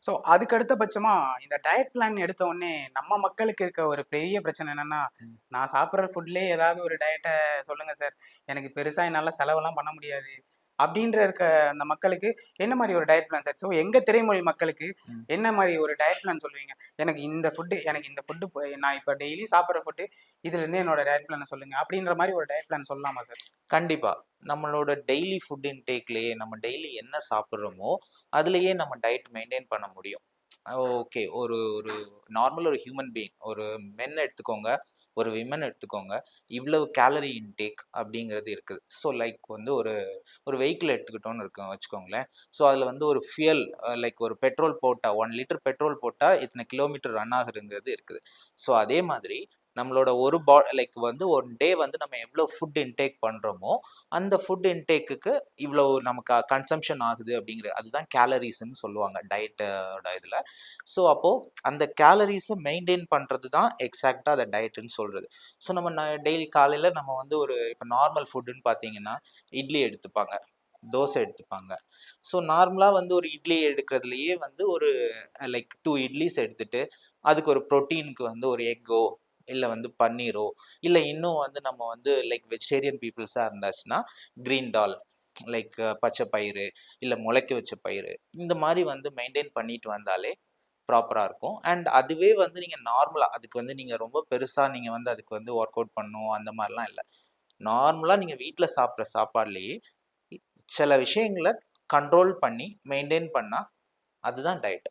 So அதுக்கு அடுத்தபட்சமா இந்த diet plan எடுத்த உடனே நம்ம மக்களுக்கு இருக்க ஒரு பெரிய பிரச்சனை என்னன்னா, ம். நான் சாப்பிடுற ஃபுட்லயே ஏதாவது ஒரு டயட்ட சொல்லுங்க சார். எனக்கு பெருசா என்னால செலவெல்லாம் பண்ண முடியாது. அப்படின்ற இருக்க அந்த மக்களுக்கு என்ன மாரி ஒரு டயட் பிளான் சார்? ஸோ எங்க திரைமொழி மக்களுக்கு ம். என்ன மாரி ஒரு டயட் பிளான் சொல்லுவீங்க? எனக்கு இந்த ஃபுட் நான் இப்ப டெய்லி சாப்பிடுற ஃபுட் இதுலருந்து என்னோட டயட் பிளான சொல்லுங்க. அப்படின்ற மாரி ஒரு டயட் பிளான் சொல்லலாமா சார்? கண்டிப்பா. நம்மளோட டெய்லி ஃபுட் இன்டேக்லயே நம்ம டெய்லி என்ன சாப்பிடுறோமோ, அதிலேயே நம்ம டயட் மெயின்டெயின் பண்ண முடியும். ஓகே. ஒரு ஒரு நார்மல் ஒரு ஹியூமன் பீயிங் ஒரு மென் எடுத்துக்கோங்க, ஒரு விமன் எடுத்துக்கோங்க. இவ்வளவு கேலரி இன்டேக் அப்படிங்கிறது இருக்குது. ஸோ லைக் வந்து ஒரு ஒரு வெஹிக்கிள் எடுத்துக்கிட்டோம்னு வச்சுக்கோங்களேன். ஸோ அதில வந்து ஒரு ஃபியல் லைக் ஒரு பெட்ரோல் போட்டா 1 லிட்டர் பெட்ரோல் போட்டா இத்தனை கிலோமீட்டர் ரன் ஆகுதுங்கிறது இருக்குது. ஸோ அதே மாதிரி நம்மளோட ஒரு லைக் வந்து ஒன் டே வந்து நம்ம எவ்வளோ ஃபுட் இன்டேக் பண்றோமோ, அந்த ஃபுட் இன்டேக்குக்கு இவ்வளோ நமக்கு கன்சம்ப்ஷன் ஆகுது அப்படிங்கிற அதுதான் கேலரீஸ்ன்னு சொல்லுவாங்க டயட்டோட இதுல. ஸோ அப்போ அந்த கேலரீஸ மெயின்டெயின் பண்றது தான் எக்ஸாக்ட்டா அத டயட்ன்னு சொல்றது. ஸோ நம்ம டெய்லி காலையில நம்ம வந்து ஒரு இப்ப நார்மல் ஃபுட்டுன்னு பார்த்தீங்கன்னா, இட்லி எடுத்துப்பாங்க. தோசை எடுத்துப்பாங்க. ஸோ நார்மலா வந்து ஒரு இட்லி எடுக்கிறதுலயே வந்து ஒரு லைக் 2 இட்லிஸ் எடுத்துட்டு, அதுக்கு ஒரு புரோட்டீனுக்கு வந்து ஒரு எக்கோ, இல்ல வந்து பன்னீரோ, இல்ல இன்னும் வந்து நம்ம வந்து லைக் வெஜிடேரியன் பீப்பிள்ஸா இருந்தாச்சுன்னா, கிரீன் டால் லைக் பச்சை பயிறு, இல்ல முளைக்க வச்ச பயிறு, இந்த மாரி வந்து மெயின்டெயின் பண்ணிட்டு வந்தாலே ப்ராப்பரா இருக்கும். அண்ட் அதுவே வந்து நீங்க நார்மலா அதுக்கு வந்து நீங்க ரொம்ப பெருசா நீங்க வந்து அதுக்கு வந்து வொர்க் அவுட் பண்ணணும் அந்த மாரிலாம் இல்ல. நார்மலா நீங்க வீட்ல சாப்பிடுற சாப்பாடுலயே சில விஷயங்கள கண்ட்ரோல் பண்ணி மெயின்டெயின் பண்ணா அதுதான் டயட்.